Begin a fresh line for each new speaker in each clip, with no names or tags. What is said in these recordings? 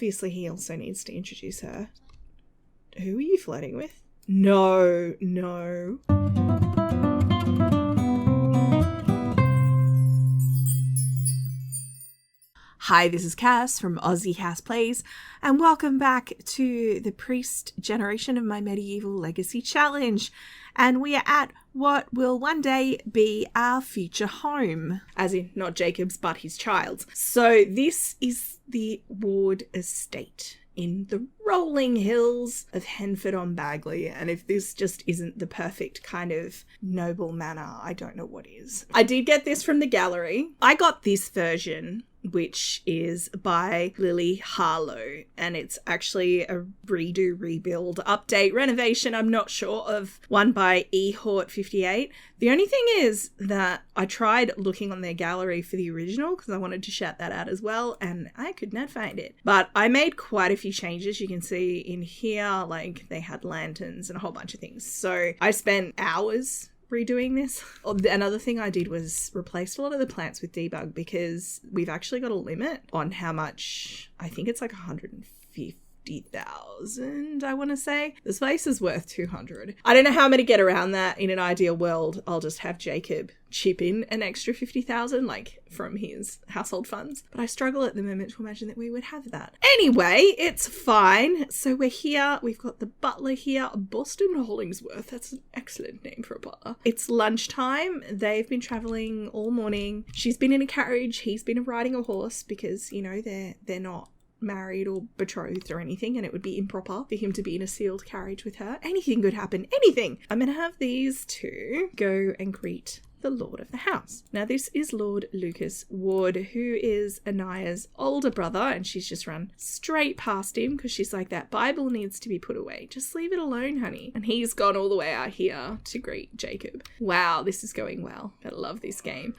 Obviously, he also needs to introduce her. Who are you flirting with? No. Hi, this is Cass from Aussie Cass Plays, and welcome back to the Priest generation of my Medieval Legacy Challenge. And we are at what will one day be our future home. As in, not Jacob's, but his child's. So this is the Ward Estate in the rolling hills of Henford-on-Bagley. And if this just isn't the perfect kind of noble manor, I don't know what is. I did get this from the gallery. I got this version, which is by Lily Harlow, and it's actually a redo, rebuild, update, renovation, I'm not sure, of one by eHort58. The only thing is that I tried looking on their gallery for the original because I wanted to shout that out as well, and I could not find it. But I made quite a few changes. You can see in here, like, they had lanterns and a whole bunch of things. So I spent hours redoing this. Another thing I did was replace a lot of the plants with debug because we've actually got a limit on how much. I think it's like 150,000, I want to say. The space is worth 200. I don't know how I'm going to get around that. In an ideal world, I'll just have Jacob chip in an extra 50,000, like, from his household funds. But I struggle at the moment to imagine that we would have that. Anyway, it's fine. So we're here. We've got the butler here, Boston Hollingsworth. That's an excellent name for a butler. It's lunchtime. They've been traveling all morning. She's been in a carriage. He's been riding a horse because, you know, they're not married or betrothed or anything, and it would be improper for him to be in a sealed carriage with her. Anything could happen. Anything. I'm going to have these two go and greet the Lord of the house. Now, this is Lord Lucas Ward, who is Anaya's older brother, and she's just run straight past him because she's like, that Bible needs to be put away. Just leave it alone, honey. And he's gone all the way out here to greet Jacob. Wow, this is going well. I love this game.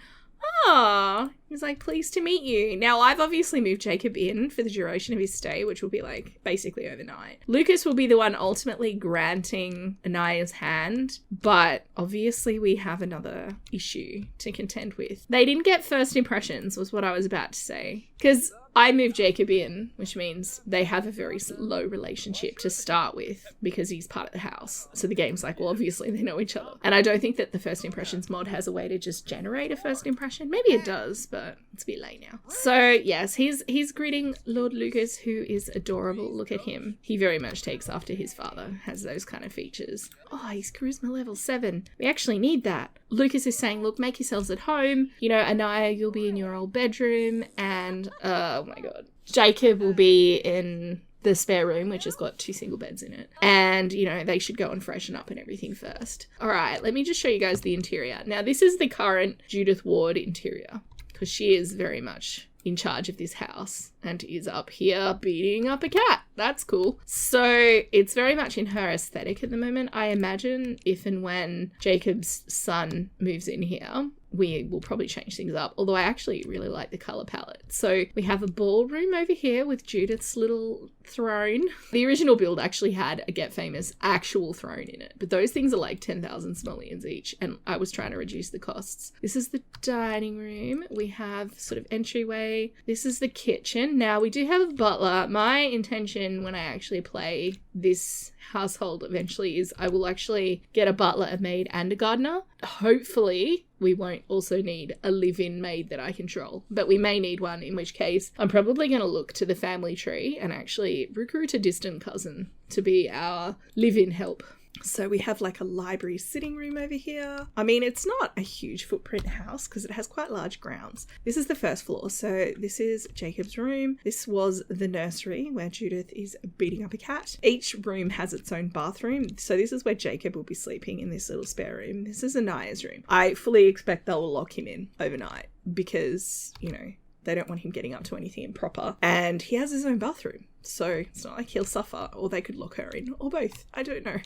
Ah, he's like, pleased to meet you. Now, I've obviously moved Jacob in for the duration of his stay, which will be like basically overnight. Lucas will be the one ultimately granting Anaya's hand, but obviously we have another issue to contend with. They didn't get first impressions, was what I was about to say. Because I moved Jacob in, which means they have a very low relationship to start with because he's part of the house. So the game's like, well, obviously they know each other. And I don't think that the first impressions mod has a way to just generate a first impression. Maybe it does, but it's a bit late now. So yes, he's greeting Lord Lucas, who is adorable. Look at him. He very much takes after his father, has those kind of features. Oh, he's charisma level 7. We actually need that. Lucas is saying, look, make yourselves at home. You know, Anaya, you'll be in your old bedroom, and oh my god, Jacob will be in the spare room, which has got 2 single beds in it. And, you know, they should go and freshen up and everything first. All right, let me just show you guys the interior. Now, this is the current Judith Ward interior because she is very much in charge of this house and is up here beating up a cat. That's cool. So it's very much in her aesthetic at the moment. I imagine if and when Jacob's son moves in here, we will probably change things up, although I actually really like the colour palette. So we have a ballroom over here with Judith's little throne. The original build actually had a Get Famous actual throne in it, but those things are like 10,000 simoleons each, and I was trying to reduce the costs. This is the dining room. We have sort of entryway. This is the kitchen. Now, we do have a butler. My intention when I actually play this household eventually is I will actually get a butler, a maid, and a gardener. Hopefully we won't also need a live-in maid that I control, but we may need one, in which case I'm probably going to look to the family tree and actually recruit a distant cousin to be our live-in help. So we have like a library sitting room over here. I mean, it's not a huge footprint house because it has quite large grounds. This is the first floor. So this is Jacob's room. This was the nursery where Judith is beating up a cat. Each room has its own bathroom. So this is where Jacob will be sleeping, in this little spare room. This is Anaya's room. I fully expect they'll lock him in overnight because, you know, they don't want him getting up to anything improper. And he has his own bathroom. So it's not like he'll suffer, or they could lock her in, or both. I don't know.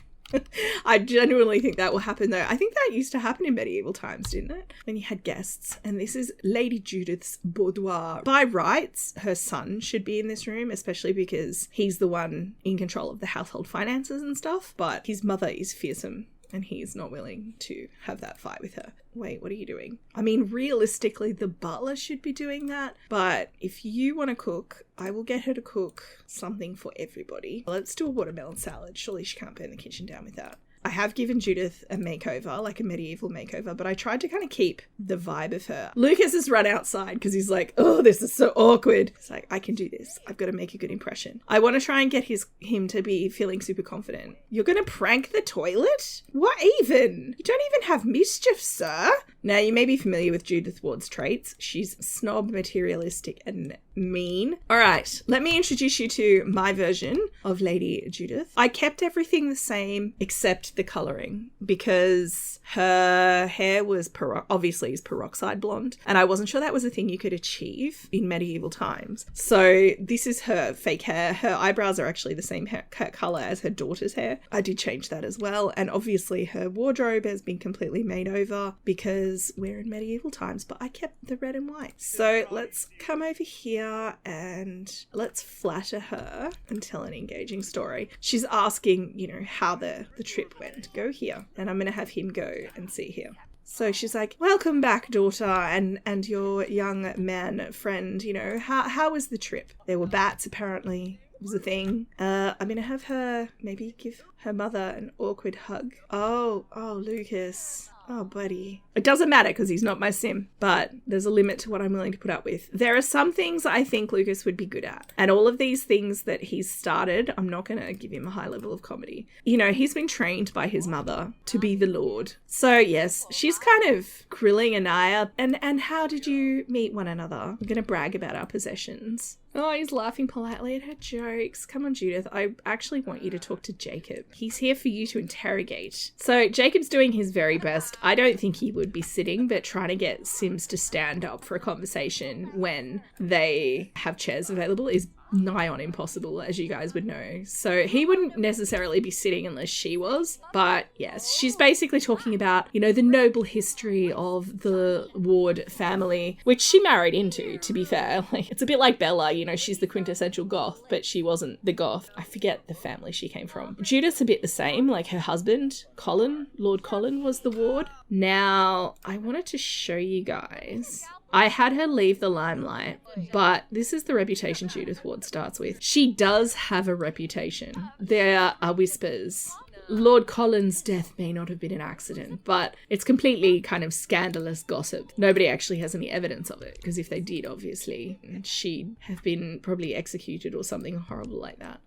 I genuinely think that will happen though. I think that used to happen in medieval times, didn't it? When you had guests. And this is Lady Judith's boudoir. By rights, her son should be in this room, especially because he's the one in control of the household finances and stuff. But his mother is fearsome and he's not willing to have that fight with her. Wait, what are you doing? I mean, realistically, the butler should be doing that, but if you want to cook, I will get her to cook something for everybody. Let's do a watermelon salad. Surely she can't burn the kitchen down with that. I have given Judith a makeover, like a medieval makeover, but I tried to kind of keep the vibe of her. Lucas has run outside because he's like, oh, this is so awkward. He's like, I can do this. I've got to make a good impression. I want to try and get him to be feeling super confident. You're going to prank the toilet? What even? You don't even have mischief, sir. Now, you may be familiar with Judith Ward's traits. She's snob, materialistic, and mean. All right, let me introduce you to my version of Lady Judith. I kept everything the same except the colouring because her hair was obviously is peroxide blonde, and I wasn't sure that was a thing you could achieve in medieval times. So this is her fake hair. Her eyebrows are actually the same hair colour as her daughter's hair. I did change that as well, and obviously her wardrobe has been completely made over because we're in medieval times, but I kept the red and white. So let's come over here and let's flatter her and tell an engaging story. She's asking, you know, how the trip went. Go here. And I'm going to have him go and see here. So she's like, welcome back, daughter, and your young man friend, you know, how was the trip? There were bats, apparently. It was a thing. I'm going to have her maybe give her mother an awkward hug. Oh, Lucas. Oh, buddy. It doesn't matter because he's not my sim, but there's a limit to what I'm willing to put up with. There are some things I think Lucas would be good at. And all of these things that he's started, I'm not going to give him a high level of comedy. You know, he's been trained by his mother to be the Lord. So yes, she's kind of grilling Anaya. And how did you meet one another? I'm going to brag about our possessions. Oh, he's laughing politely at her jokes. Come on, Judith. I actually want you to talk to Jacob. He's here for you to interrogate. So Jacob's doing his very best. I don't think he would be sitting, but trying to get Sims to stand up for a conversation when they have chairs available is nigh on impossible, as you guys would know. So he wouldn't necessarily be sitting unless she was. But yes, she's basically talking about, you know, the noble history of the Ward family, which she married into, to be fair. Like, it's a bit like Bella, you know, she's the quintessential goth, but she wasn't the goth. I forget the family she came from. Judith's a bit the same, like her husband, Colin, Lord Colin was the Ward. Now, I wanted to show you guys. I had her leave the limelight, but this is the reputation Judith Ward starts with. She does have a reputation. There are whispers. Lord Colin's death may not have been an accident, but it's completely kind of scandalous gossip. Nobody actually has any evidence of it, because if they did, obviously, she'd have been probably executed or something horrible like that.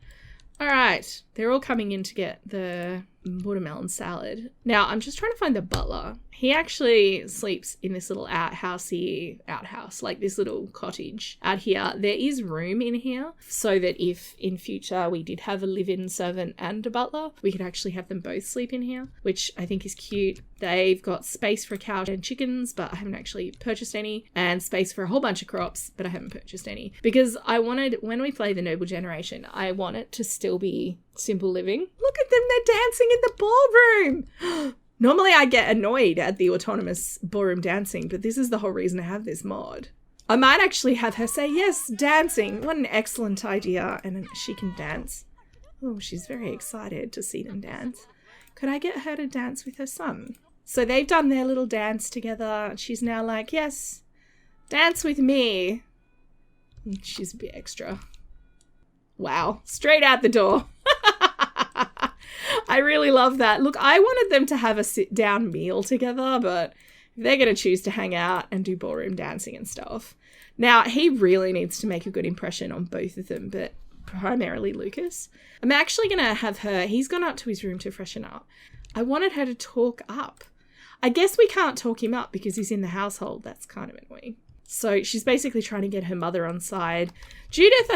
All right, they're all coming in to get the watermelon salad. Now, I'm just trying to find the butler. He actually sleeps in this little outhouse, like this little cottage out here. There is room in here so that if in future we did have a live-in servant and a butler, we could actually have them both sleep in here, which I think is cute. They've got space for a cow and chickens, but I haven't actually purchased any, and space for a whole bunch of crops, but I haven't purchased any. Because I wanted, when we play the Noble Generation, I want it to still be simple living. Look at them, they're dancing in the ballroom. Normally I get annoyed at the autonomous ballroom dancing, but this is the whole reason I have this mod. I might actually have her say, yes, dancing. What an excellent idea. And she can dance. Oh, she's very excited to see them dance. Could I get her to dance with her son? So they've done their little dance together. She's now like, yes, dance with me. And she's a bit extra. Wow, straight out the door. I really love that. Look, I wanted them to have a sit-down meal together, but they're going to choose to hang out and do ballroom dancing and stuff. Now, he really needs to make a good impression on both of them, but primarily Lucas. I'm actually going to have her, he's gone up to his room to freshen up. I wanted her to talk up. I guess we can't talk him up because he's in the household. That's kind of annoying. So she's basically trying to get her mother on side. Judith,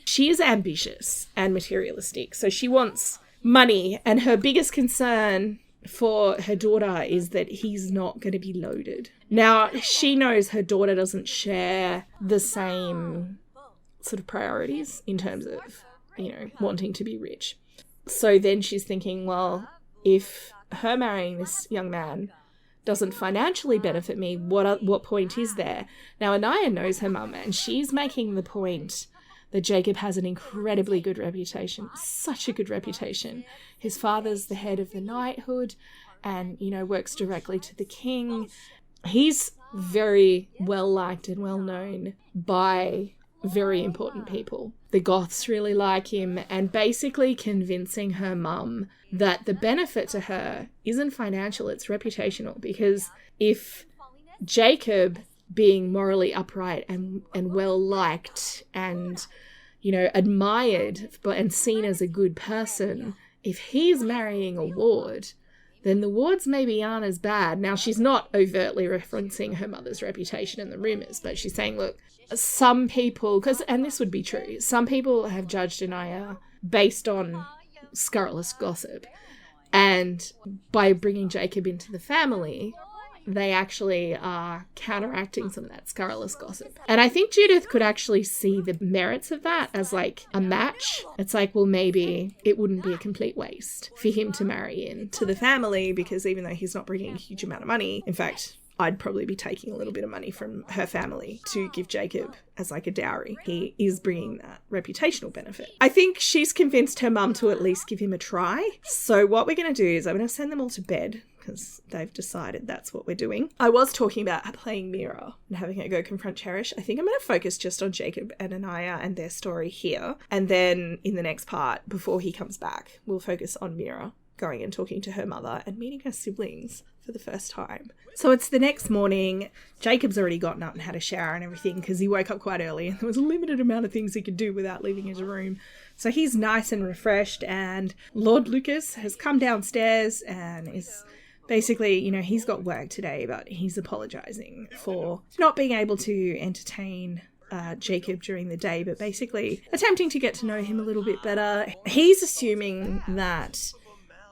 she is ambitious and materialistic. So she wants money, and her biggest concern for her daughter is that he's not going to be loaded. Now, she knows her daughter doesn't share the same sort of priorities in terms of, you know, wanting to be rich. So then she's thinking, well, if her marrying this young man doesn't financially benefit me, what point is there? Now, Anaya knows her mum, and she's making the point that Jacob has an incredibly good reputation, such a good reputation. His father's the head of the knighthood and, you know, works directly to the king. He's very well liked and well known by very important people. The Goths really like him, and basically convincing her mum that the benefit to her isn't financial, it's reputational, because if Jacob, being morally upright and well liked and, you know, admired and seen as a good person, if he's marrying a ward, then the wards maybe aren't as bad. Now, she's not overtly referencing her mother's reputation and the rumours, but she's saying, look, some people, and this would be true, some people have judged Anaya based on scurrilous gossip. And by bringing Jacob into the family, they actually are counteracting some of that scurrilous gossip. And I think Judith could actually see the merits of that as like a match. It's like, well, maybe it wouldn't be a complete waste for him to marry into the family, because even though he's not bringing a huge amount of money, in fact, I'd probably be taking a little bit of money from her family to give Jacob as like a dowry. He is bringing that reputational benefit. I think she's convinced her mum to at least give him a try. So what we're going to do is I'm going to send them all to bed, because they've decided that's what we're doing. I was talking about playing Mira and having her go confront Cherish. I think I'm going to focus just on Jacob and Anaya and their story here. And then in the next part, before he comes back, we'll focus on Mira going and talking to her mother and meeting her siblings for the first time. So it's the next morning. Jacob's already gotten up and had a shower and everything because he woke up quite early and there was a limited amount of things he could do without leaving his room. So he's nice and refreshed, and Lord Lucas has come downstairs and is basically, you know, he's got work today, but he's apologising for not being able to entertain Jacob during the day, but basically attempting to get to know him a little bit better. He's assuming that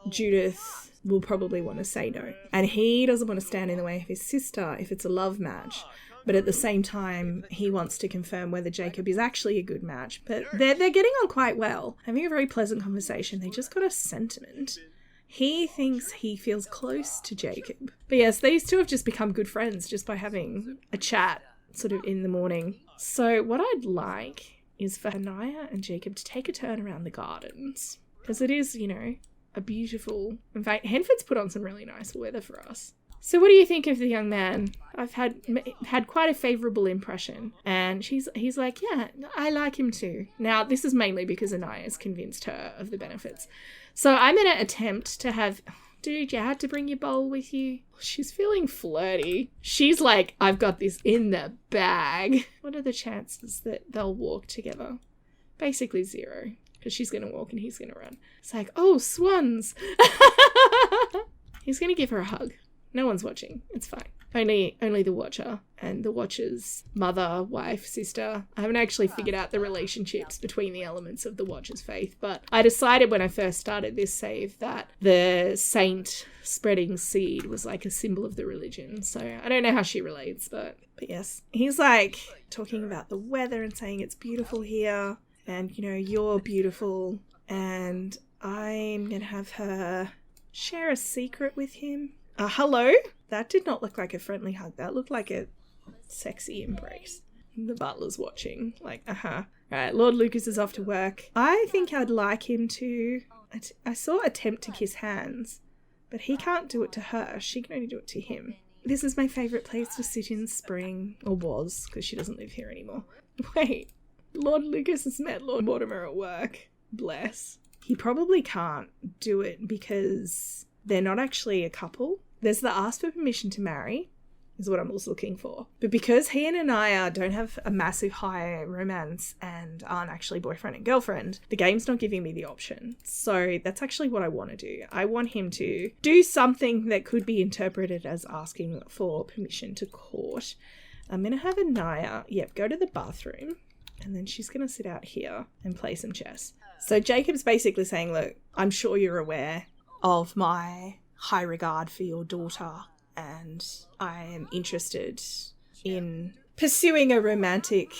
Judith will probably want to say no, and he doesn't want to stand in the way of his sister if it's a love match, but at the same time he wants to confirm whether Jacob is actually a good match. But they're getting on quite well, having a very pleasant conversation. They just got a sentiment. He thinks he feels close to Jacob. But yes, these two have just become good friends just by having a chat sort of in the morning. So what I'd like is for Anaya and Jacob to take a turn around the gardens, because it is, you know, a beautiful... In fact, Henford's put on some really nice weather for us. So what do you think of the young man? I've had quite a favourable impression. And he's like, yeah, I like him too. Now, this is mainly because Anaya's convinced her of the benefits. So I'm going to attempt to have... Dude, you had to bring your bowl with you? She's feeling flirty. She's like, I've got this in the bag. What are the chances that they'll walk together? Basically 0. Because she's going to walk and he's going to run. It's like, oh, swans. He's going to give her a hug. No one's watching. It's fine. Only the Watcher and the Watcher's mother, wife, sister. I haven't actually figured out the relationships between the elements of the Watcher's faith, but I decided when I first started this save that the saint spreading seed was like a symbol of the religion. So I don't know how she relates, but yes. He's like talking about the weather and saying it's beautiful here. And, you know, you're beautiful, and I'm going to have her share a secret with him. Hello? That did not look like a friendly hug. That looked like a sexy embrace. The butler's watching, like, Right, Lord Lucas is off to work. I think I'd like him to... I saw attempt to kiss hands, but he can't do it to her. She can only do it to him. This is my favourite place to sit in spring, or was, because she doesn't live here anymore. Wait. Lord Lucas has met Lord Mortimer at work. Bless. He probably can't do it because they're not actually a couple. There's the ask for permission to marry, is what I'm also looking for. But because he and Anaya don't have a massive high romance and aren't actually boyfriend and girlfriend, the game's not giving me the option. So that's actually what I want to do. I want him to do something that could be interpreted as asking for permission to court. I'm going to have Anaya, go to the bathroom. And then she's going to sit out here and play some chess. So Jacob's basically saying, look, I'm sure you're aware of my high regard for your daughter, and I am interested in pursuing a romantic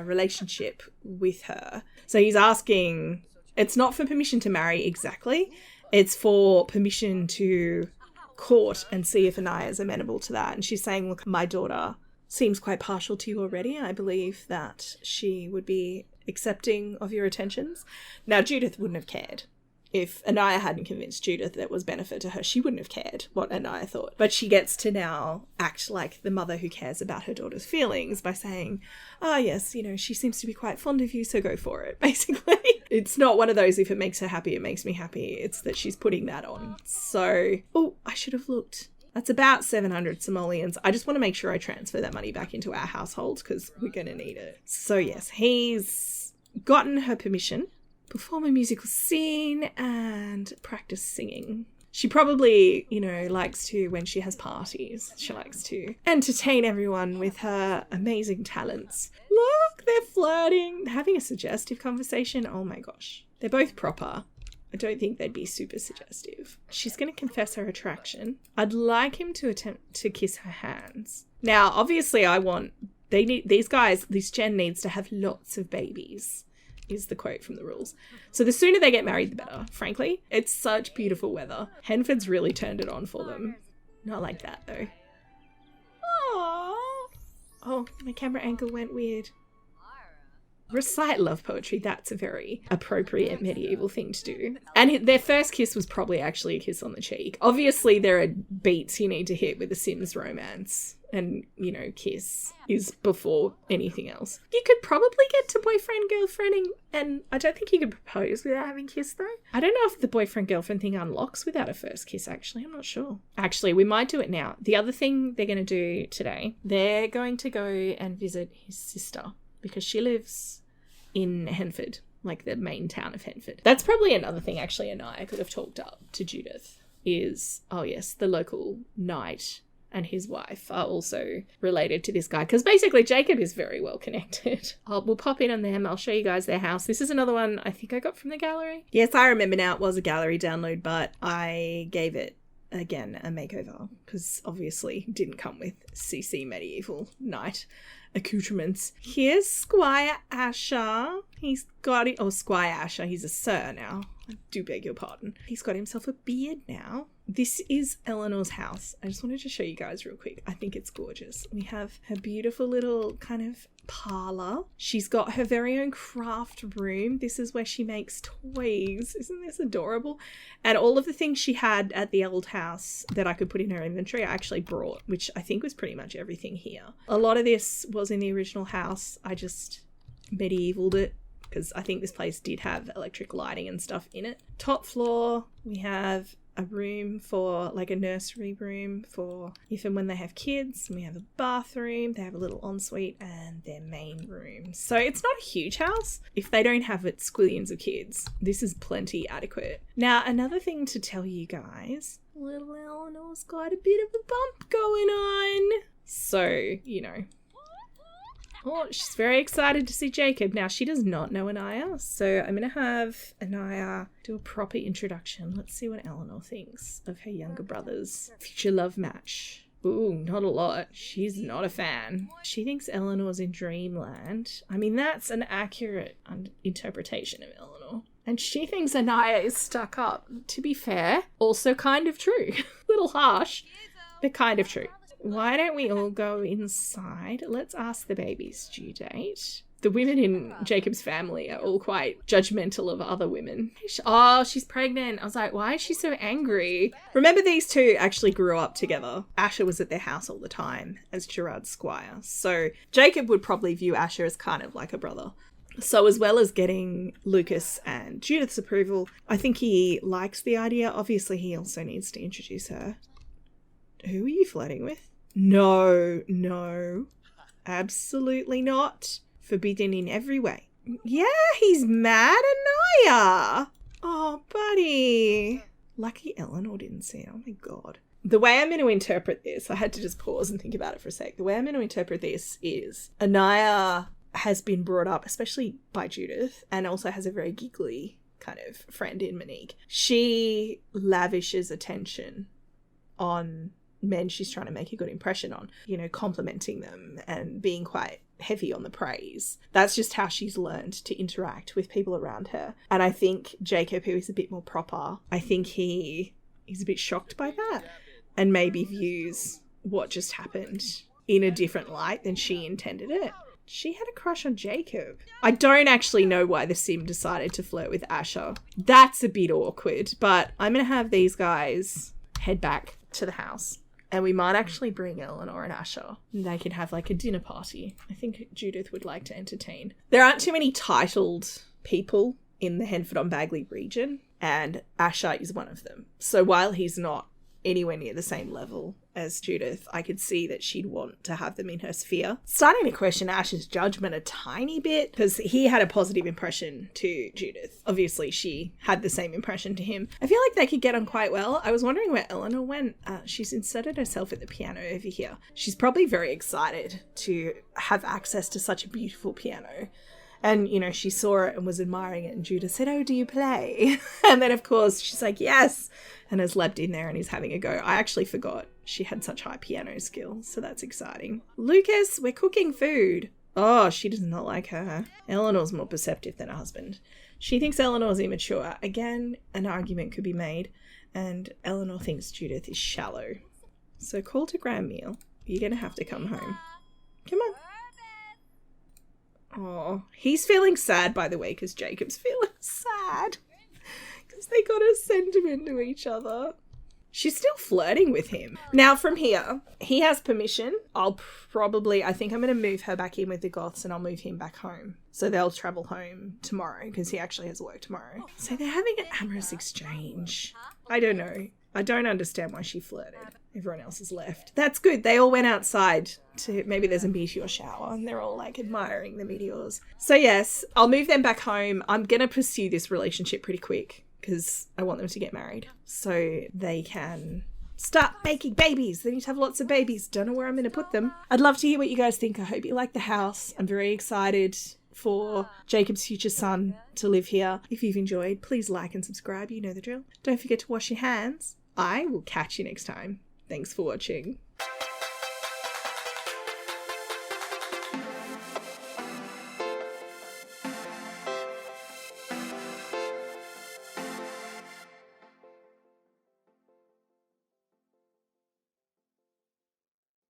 relationship with her. So he's asking, it's not for permission to marry exactly, it's for permission to court and see if Anaya's amenable to that. And she's saying, look, my daughter seems quite partial to you already. I believe that she would be accepting of your attentions. Now, Judith wouldn't have cared. If Anaya hadn't convinced Judith that it was benefit to her, she wouldn't have cared what Anaya thought. But she gets to now act like the mother who cares about her daughter's feelings by saying, oh, yes, you know, she seems to be quite fond of you, so go for it, basically. It's not one of those, if it makes her happy, it makes me happy. It's that she's putting that on. So, oh, I should have looked. That's about 700 simoleons. I just want to make sure I transfer that money back into our household because we're going to need it. So, yes, he's gotten her permission. Perform a musical scene and practice singing. She probably, you know, likes to, when she has parties, she likes to entertain everyone with her amazing talents. Look, they're flirting, having a suggestive conversation. Oh my gosh. They're both proper. I don't think they'd be super suggestive. She's going to confess her attraction. I'd like him to attempt to kiss her hands. Now, obviously this gen needs to have lots of babies. Is the quote from the rules. So the sooner they get married, the better, frankly. It's such beautiful weather. Henford's really turned it on for them. Not like that, though. Aww. Oh, my camera angle went weird. Recite love poetry. That's a very appropriate medieval thing to do. And their first kiss was probably actually a kiss on the cheek. Obviously, there are beats you need to hit with a Sims romance. And, you know, kiss is before anything else. You could probably get to boyfriend-girlfriending, and I don't think you could propose without having kissed, though. I don't know if the boyfriend-girlfriend thing unlocks without a first kiss, actually. I'm not sure. Actually, we might do it now. The other thing they're going to do today, they're going to go and visit his sister, because she lives in Henford, like the main town of Henford. That's probably another thing, actually, Anaya could have talked up to Judith, is, oh yes, the local knight and his wife are also related to this guy. Because basically Jacob is very well connected. We'll pop in on them. I'll show you guys their house. This is another one I think I got from the gallery. Yes, I remember now it was a gallery download, but I gave it, again, a makeover. Because obviously it didn't come with CC Medieval Knight accoutrements. Here's Squire Asher. He's got it. Oh, Squire Asher. He's a sir now. I do beg your pardon. He's got himself a beard now. This is Eleanor's house. I just wanted to show you guys real quick. I think it's gorgeous. We have her beautiful little kind of parlor. She's got her very own craft room. This is where she makes toys. Isn't this adorable? And all of the things she had at the old house that I could put in her inventory, I actually brought, which I think was pretty much everything here. A lot of this was in the original house. I just medievaled it, because I think this place did have electric lighting and stuff in it. Top floor, we have a room for, like a nursery room for if and when they have kids. We have a bathroom, they have a little ensuite, and their main room. So it's not a huge house. If they don't have it squillions of kids, this is plenty adequate. Now, another thing to tell you guys, little Eleanor's got a bit of a bump going on. So, you know. Oh, she's very excited to see Jacob. Now, she does not know Anaya, so I'm going to have Anaya do a proper introduction. Let's see what Eleanor thinks of her younger brother's future love match. Ooh, not a lot. She's not a fan. She thinks Eleanor's in dreamland. I mean, that's an accurate interpretation of Eleanor. And she thinks Anaya is stuck up. To be fair, also kind of true. Little harsh, but kind of true. Why don't we all go inside? Let's ask the baby's due date. The women in Jacob's family are all quite judgmental of other women. Oh, she's pregnant. I was like, why is she so angry? Remember, these two actually grew up together. Asher was at their house all the time as Gerard's squire. So Jacob would probably view Asher as kind of like a brother. So as well as getting Lucas and Judith's approval, I think he likes the idea. Obviously, he also needs to introduce her. Who are you flirting with? No, absolutely not. Forbidden in every way. Yeah, he's mad at Anaya. Oh, buddy. Lucky Eleanor didn't see it. Oh my God. The way I'm going to interpret this, I had to just pause and think about it for a sec. The way I'm going to interpret this is Anaya has been brought up, especially by Judith, and also has a very giggly kind of friend in Monique. She lavishes attention on men she's trying to make a good impression on, you know, complimenting them and being quite heavy on the praise. That's just how she's learned to interact with people around her. And I think Jacob, who is a bit more proper, I think he is a bit shocked by that and maybe views what just happened in a different light than she intended it. She had a crush on Jacob. I don't actually know why the sim decided to flirt with Asher. That's a bit awkward, but I'm going to have these guys head back to the house. And we might actually bring Eleanor and Asher. They can have like a dinner party. I think Judith would like to entertain. There aren't too many titled people in the Henford-on-Bagley region, and Asher is one of them. So while he's not anywhere near the same level as Judith, I could see that she'd want to have them in her sphere. Starting to question Ash's judgment a tiny bit, because he had a positive impression to Judith. Obviously, she had the same impression to him. I feel like they could get on quite well. I was wondering where Eleanor went. She's inserted herself at the piano over here. She's probably very excited to have access to such a beautiful piano. And, you know, she saw it and was admiring it. And Judith said, "Oh, do you play?" And then, of course, she's like, "Yes." And has leapt in there and is having a go. I actually forgot she had such high piano skills. So that's exciting. Lucas, we're cooking food. Oh, she does not like her. Eleanor's more perceptive than her husband. She thinks Eleanor's immature. Again, an argument could be made. And Eleanor thinks Judith is shallow. So call to Graham Meal. You're going to have to come home. Come on. Oh, he's feeling sad, by the way, because Jacob's feeling sad. Because they got a sentiment to each other. She's still flirting with him. Now, from here, he has permission. I think I'm going to move her back in with the Goths and I'll move him back home. So they'll travel home tomorrow because he actually has work tomorrow. So they're having an amorous exchange. I don't know. I don't understand why she flirted. Everyone else has left. That's good. They all went outside to, maybe there's a meteor shower and they're all like admiring the meteors. So yes, I'll move them back home. I'm going to pursue this relationship pretty quick because I want them to get married so they can start making babies. They need to have lots of babies. Don't know where I'm going to put them. I'd love to hear what you guys think. I hope you like the house. I'm very excited for Jacob's future son to live here. If you've enjoyed, please like and subscribe. You know the drill. Don't forget to wash your hands. I will catch you next time. Thanks for watching.